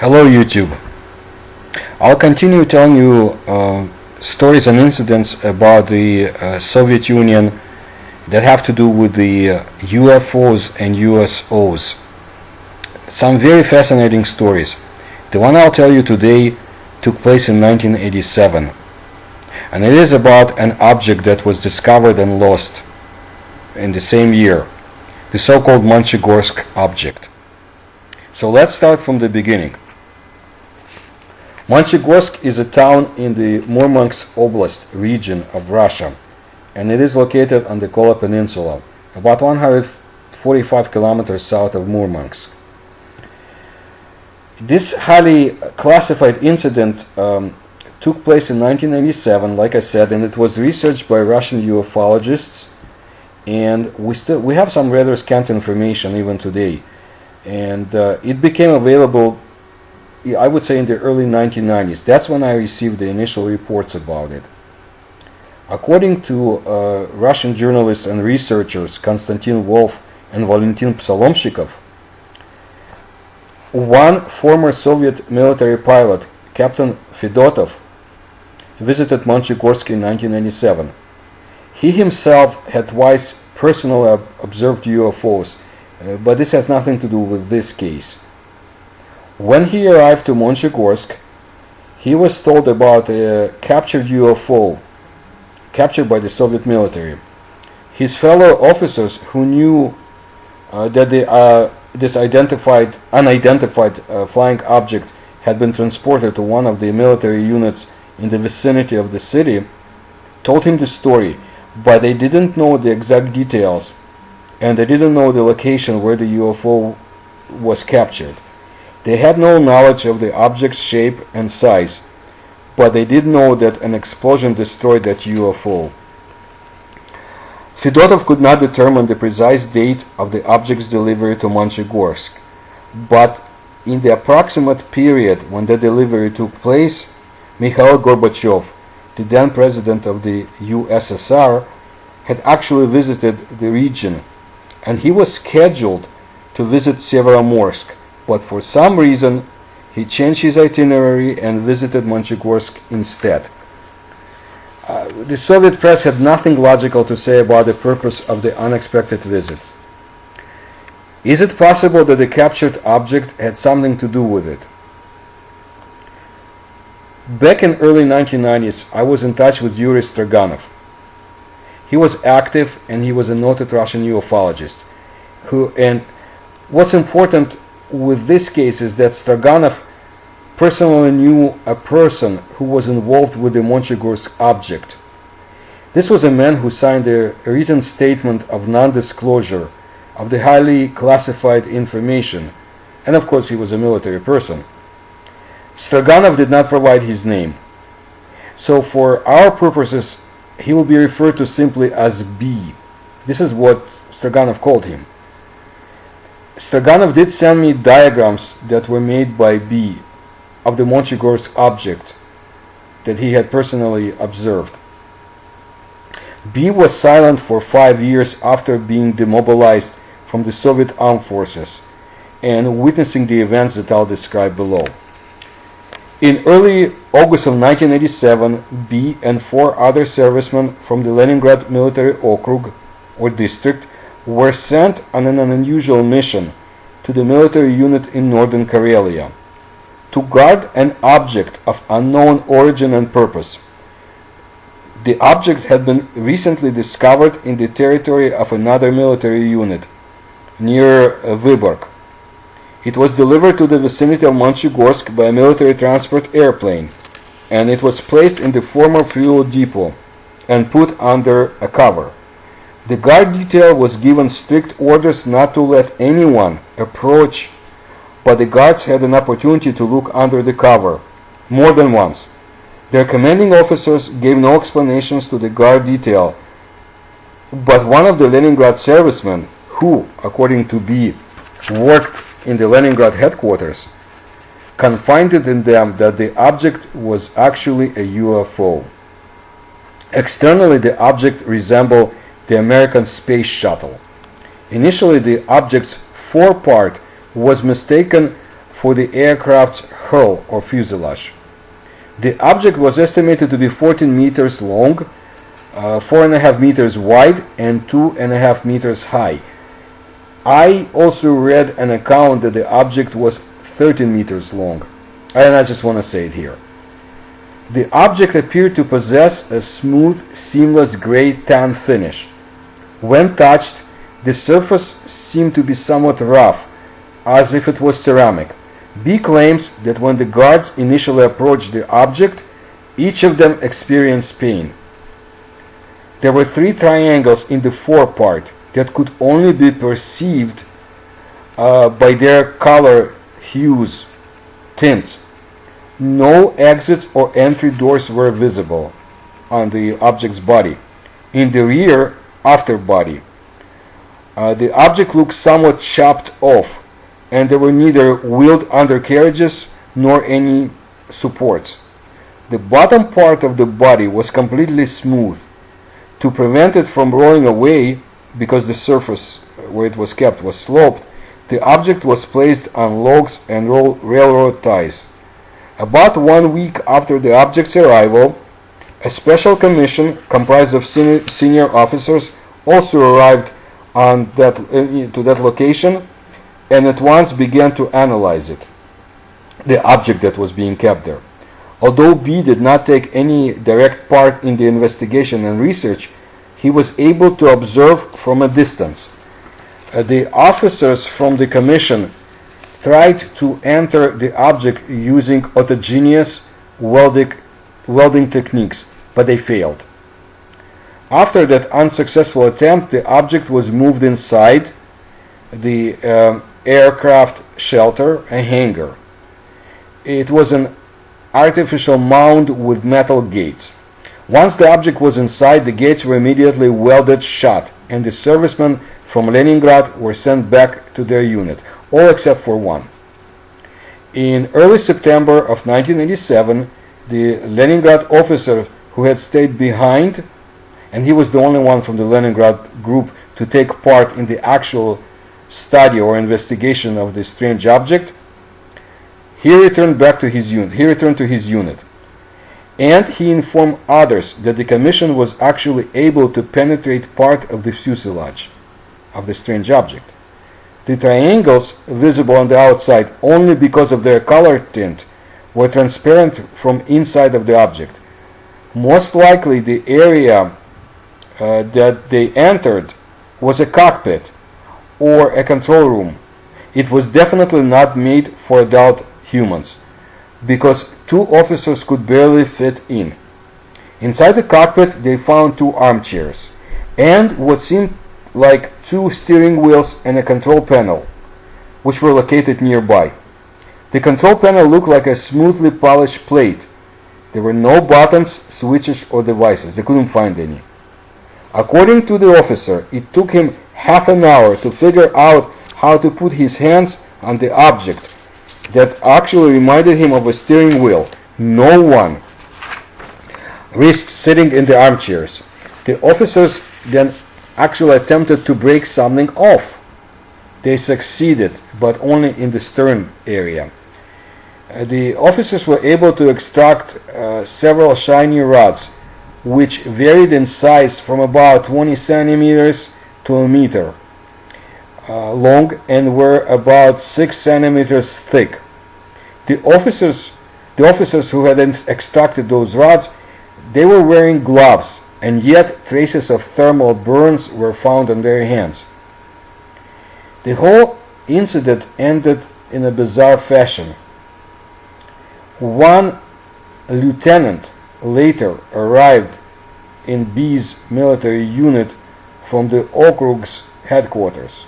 Hello YouTube. I'll continue telling you stories and incidents about the Soviet Union that have to do with the UFOs and USOs. Some very fascinating stories. The one I'll tell you today took place in 1987, and it is about an object that was discovered and lost in the same year, the so-called Monchegorsk object. So let's start from the beginning. Monchegorsk is a town in the Murmansk Oblast region of Russia, and it is located on the Kola Peninsula, about 145 kilometers south of Murmansk. This highly classified incident took place in 1987, like I said, and it was researched by Russian ufologists, and we have some rather scant information even today. And it became available, I would say, in the early 1990s. That's when I received the initial reports about it. According to Russian journalists and researchers Konstantin Wolf and Valentin Psalomshikov, one former Soviet military pilot, Captain Fedotov, visited Monchegorsk in 1997. He himself had twice personally observed UFOs, but this has nothing to do with this case. When he arrived to Monchegorsk, he was told about a captured UFO captured by the Soviet military. His fellow officers who knew that this unidentified flying object had been transported to one of the military units in the vicinity of the city told him the story, but they didn't know the exact details, and they didn't know the location where the UFO was captured. They had no knowledge of the object's shape and size, but they did know that an explosion destroyed that UFO. Fedotov could not determine the precise date of the object's delivery to Monchegorsk, but in the approximate period when the delivery took place, Mikhail Gorbachev, the then president of the USSR, had actually visited the region, and he was scheduled to visit Severomorsk, but for some reason he changed his itinerary and visited Monchegorsk instead. The Soviet press had nothing logical to say about the purpose of the unexpected visit. Is it possible that the captured object had something to do with it? Back in early 1990s, I was in touch with Yuri Stroganov. He was active, and he was a noted Russian ufologist. And what's important with this case is that Stroganov personally knew a person who was involved with the Monchegorsk object. This was a man who signed a written statement of non-disclosure of the highly classified information, and of course he was a military person. Stroganov did not provide his name, so for our purposes he will be referred to simply as B. This is what Stroganov called him. Stroganov did send me diagrams that were made by B of the Monchegorsk object that he had personally observed. B was silent for 5 years after being demobilized from the Soviet armed forces and witnessing the events that I'll describe below. In early August of 1987, B and 4 other servicemen from the Leningrad military okrug or district were sent on an unusual mission to the military unit in northern Karelia to guard an object of unknown origin and purpose. The object had been recently discovered in the territory of another military unit near Vyborg. It was delivered to the vicinity of Monchegorsk by a military transport airplane, and it was placed in the former fuel depot and put under a cover. The guard detail was given strict orders not to let anyone approach, but the guards had an opportunity to look under the cover more than once. Their commanding officers gave no explanations to the guard detail, but one of the Leningrad servicemen, who, according to B, worked in the Leningrad headquarters, confided in them that the object was actually a UFO. Externally, the object resembled the American space shuttle. Initially, the object's forepart was mistaken for the aircraft's hull or fuselage. The object was estimated to be 14 meters long, 4.5 meters wide, and 2.5 meters high. I also read an account that the object was 13 meters long, and I just want to say it here. The object appeared to possess a smooth, seamless gray tan finish. When touched, the surface seemed to be somewhat rough, as if it was ceramic. B claims that when the guards initially approached the object, each of them experienced pain. There were 3 triangles in the forepart that could only be perceived by their color hues, tints. No exits or entry doors were visible on the object's body. In the rear after body, the object looked somewhat chopped off, and there were neither wheeled undercarriages nor any supports. The bottom part of the body was completely smooth. To prevent it from rolling away, because the surface where it was kept was sloped, the object was placed on logs and railroad ties. About 1 week after the object's arrival, a special commission comprised of senior officers also arrived to that location and at once began to analyze it, the object that was being kept there. Although B did not take any direct part in the investigation and research, he was able to observe from a distance. The officers from the commission tried to enter the object using autogenous welding techniques, but they failed. After that unsuccessful attempt, the object was moved inside the aircraft shelter, a hangar. It was an artificial mound with metal gates. Once the object was inside, the gates were immediately welded shut, and the servicemen from Leningrad were sent back to their unit, all except for one. In early September of 1987, the Leningrad officer who had stayed behind, and he was the only one from the Leningrad group to take part in the actual study or investigation of the strange object, he returned to his unit, and he informed others that the commission was actually able to penetrate part of the fuselage of the strange object. The triangles visible on the outside only because of their color tint were transparent from inside of the object. Most likely the area that they entered was a cockpit or a control room. It was definitely not made for adult humans, because 2 officers could barely fit in. Inside the cockpit they found 2 armchairs and what seemed like 2 steering wheels and a control panel, which were located nearby. The control panel looked like a smoothly polished plate. There were no buttons, switches, or devices. They couldn't find any. According to the officer, it took him half an hour to figure out how to put his hands on the object that actually reminded him of a steering wheel. No one risked sitting in the armchairs. The officers then actually attempted to break something off. They succeeded, but only in the stern area. The officers were able to extract several shiny rods, which varied in size from about 20 centimeters to a meter long and were about 6 centimeters thick. The officers who had extracted those rods, they were wearing gloves, and yet traces of thermal burns were found on their hands. The whole incident ended in a bizarre fashion. One lieutenant later arrived in B's military unit from the Okrug's headquarters,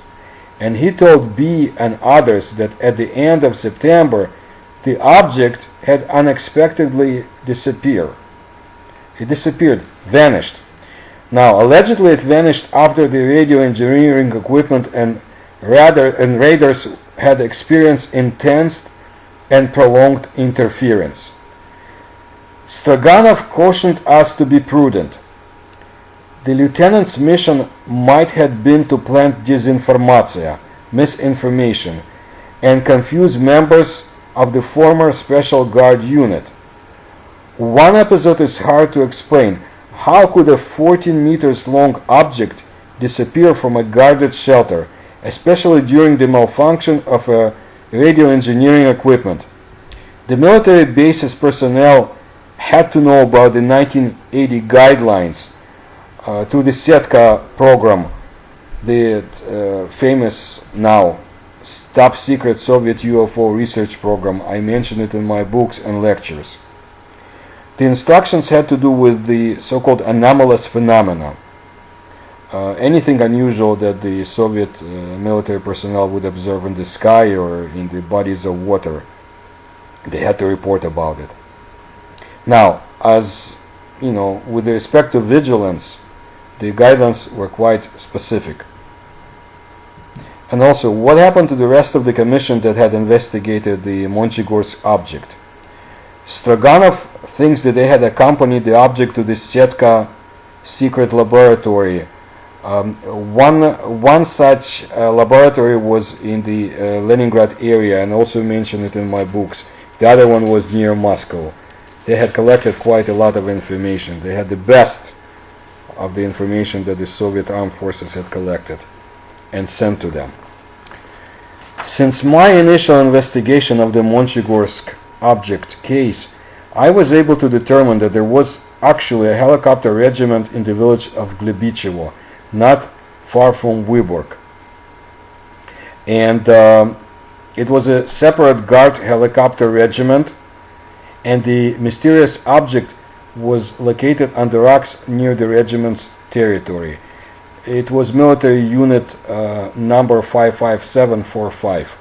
and he told B and others that at the end of September the object had unexpectedly disappeared. It disappeared, vanished. Now, allegedly it vanished after the radio engineering equipment and radars had experienced intense and prolonged interference. Stroganov cautioned us to be prudent. The lieutenant's mission might have been to plant disinformation, misinformation, and confuse members of the former Special Guard unit. One episode is hard to explain. How could a 14 meters long object disappear from a guarded shelter, especially during the malfunction of a radio engineering equipment? The military base's personnel had to know about the 1980 guidelines through the Setka program, the famous now top secret Soviet UFO research program. I mentioned it in my books and lectures. The instructions had to do with the so-called anomalous phenomena. Anything unusual that the Soviet military personnel would observe in the sky or in the bodies of water, they had to report about it. Now, as you know, with respect to vigilance, the guidelines were quite specific. And also, what happened to the rest of the commission that had investigated the Monchegorsk object? Stroganov thinks that they had accompanied the object to the Setka secret laboratory. One such laboratory was in the Leningrad area, and also mentioned it in my books. The other one was near Moscow. They had collected quite a lot of information. They had the best of the information that the Soviet armed forces had collected and sent to them. Since my initial investigation of the Monchegorsk object case, I was able to determine that there was actually a helicopter regiment in the village of Glebichevo, not far from Vyborg. And it was a separate guard helicopter regiment, and the mysterious object was located on the rocks near the regiment's territory. It was military unit number 55745.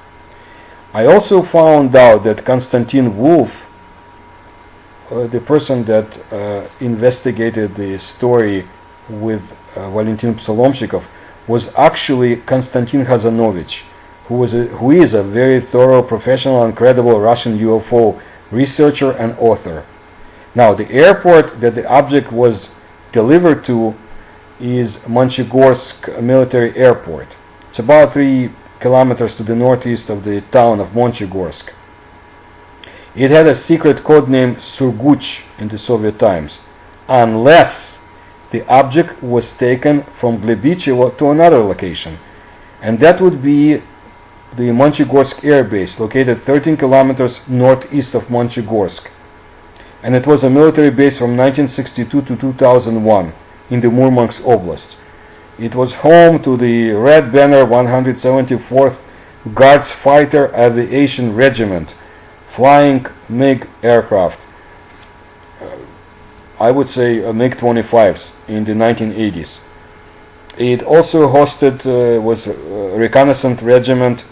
I also found out that Konstantin Wolf, the person that investigated the story with Valentin Psalomshikov, was actually Konstantin Khazanovich, who is a very thorough, professional, and credible Russian UFO researcher and author. Now, the airport that the object was delivered to is Monchegorsk Military Airport. It's about 3 kilometers to the northeast of the town of Monchegorsk. It had a secret code name Surguch in the Soviet times, unless the object was taken from Glebichevo to another location, and that would be the Monchegorsk Air Base, located 13 kilometers northeast of Monchegorsk. And it was a military base from 1962 to 2001 in the Murmansk Oblast. It was home to the Red Banner 174th Guards Fighter Aviation Regiment, flying MiG aircraft. I would say MiG-25s in the 1980s. It also hosted was a reconnaissance regiment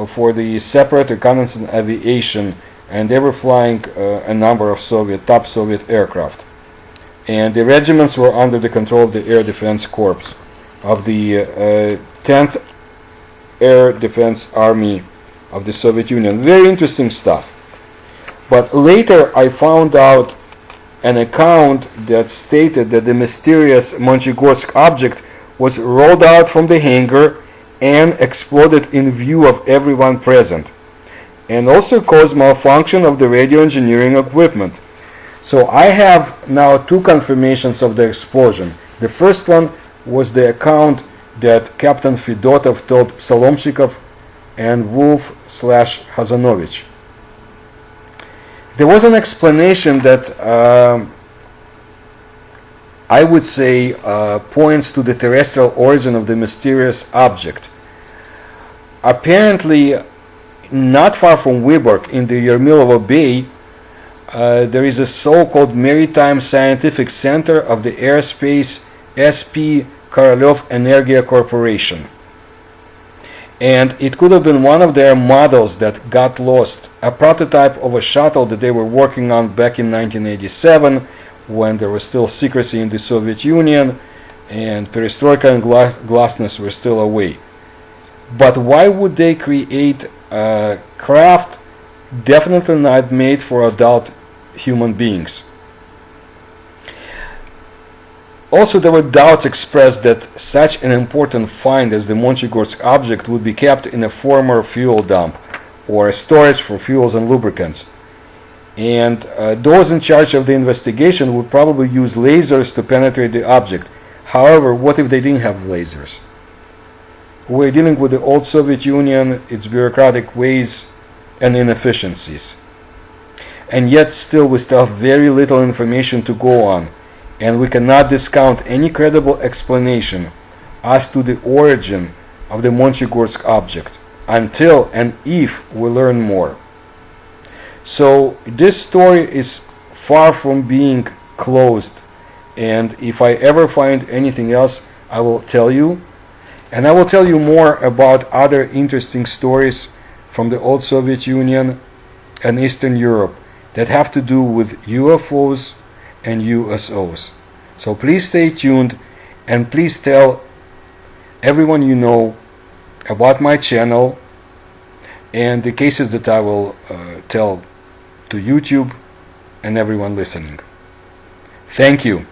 for the separate reconnaissance aviation, and they were flying a number of top Soviet aircraft. And the regiments were under the control of the Air Defense Corps of the 10th Air Defense Army of the Soviet Union. Very interesting stuff. But later I found out an account that stated that the mysterious Monchegorsk object was rolled out from the hangar and exploded in view of everyone present, and also caused malfunction of the radio engineering equipment. So I have now 2 confirmations of the explosion. The first one was the account that Captain Fedotov told Psalomshikov and Wolf/Hazanovich. There was an explanation that I would say points to the terrestrial origin of the mysterious object. Apparently, not far from Vyborg, in the Yermilovo Bay, there is a so-called Maritime Scientific Center of the Airspace SP Korolev Energia Corporation. And it could have been one of their models that got lost, a prototype of a shuttle that they were working on back in 1987, when there was still secrecy in the Soviet Union and perestroika and glasnost were still away. But why would they create a craft definitely not made for adult human beings? Also, there were doubts expressed that such an important find as the Monchegorsk object would be kept in a former fuel dump, or storage for fuels and lubricants. And those in charge of the investigation would probably use lasers to penetrate the object. However, what if they didn't have lasers? We're dealing with the old Soviet Union, its bureaucratic ways and inefficiencies. And yet still we still have very little information to go on, and we cannot discount any credible explanation as to the origin of the Monchegorsk object until and if we learn more. So this story is far from being closed, and if I ever find anything else, I will tell you. And I will tell you more about other interesting stories from the old Soviet Union and Eastern Europe that have to do with UFOs and USOs. So please stay tuned, and please tell everyone you know about my channel and the cases that I will tell to YouTube and everyone listening. Thank you.